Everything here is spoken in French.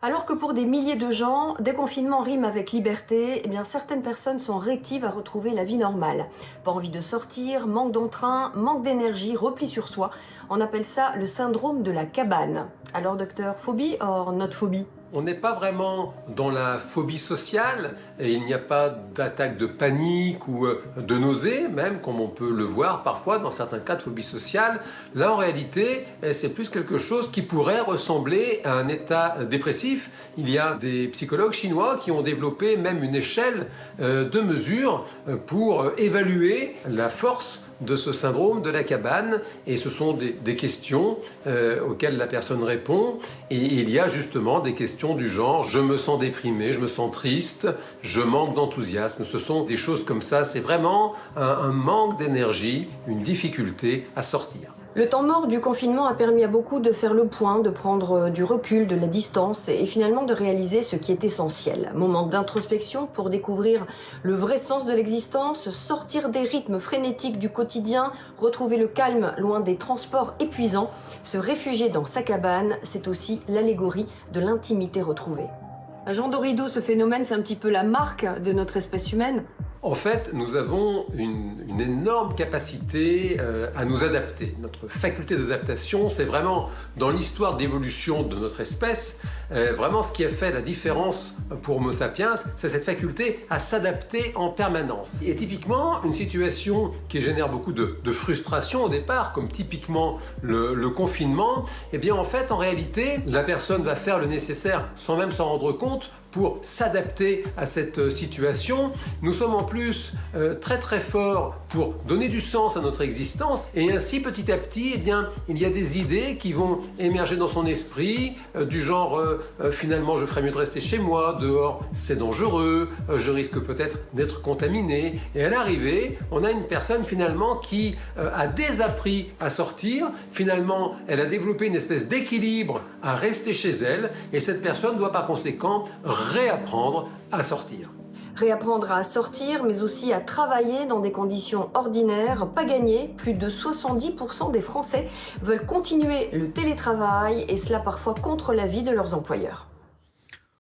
Alors que pour des milliers de gens, déconfinement rime avec liberté, eh bien certaines personnes sont rétives à retrouver la vie normale. Pas envie de sortir, manque d'entrain, manque d'énergie, repli sur soi. On appelle ça le syndrome de la cabane. Alors docteur, phobie or not phobie? On n'est pas vraiment dans la phobie sociale et il n'y a pas d'attaque de panique ou de nausée, même comme on peut le voir parfois dans certains cas de phobie sociale. Là, en réalité, c'est plus quelque chose qui pourrait ressembler à un état dépressif. Il y a des psychologues chinois qui ont développé même une échelle de mesures pour évaluer la force de ce syndrome de la cabane, et ce sont des questions auxquelles la personne répond, et il y a justement des questions du genre je me sens déprimé, je me sens triste, je manque d'enthousiasme. Ce sont des choses comme ça, c'est vraiment un manque d'énergie, une difficulté à sortir. Le temps mort du confinement a permis à beaucoup de faire le point, de prendre du recul, de la distance et finalement de réaliser ce qui est essentiel. Moment d'introspection pour découvrir le vrai sens de l'existence, sortir des rythmes frénétiques du quotidien, retrouver le calme loin des transports épuisants. Se réfugier dans sa cabane, c'est aussi l'allégorie de l'intimité retrouvée. Jean Dorido, ce phénomène, c'est un petit peu la marque de notre espèce humaine. En fait, nous avons une énorme capacité à nous adapter. Notre faculté d'adaptation, c'est vraiment dans l'histoire d'évolution de notre espèce, vraiment ce qui a fait la différence pour Homo sapiens, c'est cette faculté à s'adapter en permanence. Et typiquement, une situation qui génère beaucoup de frustration au départ, comme typiquement le confinement, eh bien en fait, en réalité, la personne va faire le nécessaire sans même s'en rendre compte pour s'adapter à cette situation. Nous sommes en plus très forts pour donner du sens à notre existence, et ainsi petit à petit, eh bien, il y a des idées qui vont émerger dans son esprit, du genre finalement je ferais mieux de rester chez moi, dehors c'est dangereux, je risque peut-être d'être contaminé, et à l'arrivée on a une personne finalement qui a désappris à sortir, finalement elle a développé une espèce d'équilibre à rester chez elle, et cette personne doit par conséquent réapprendre à sortir. Réapprendre à sortir, mais aussi à travailler dans des conditions ordinaires, pas gagné. Plus de 70% des Français veulent continuer le télétravail, et cela parfois contre l'avis de leurs employeurs.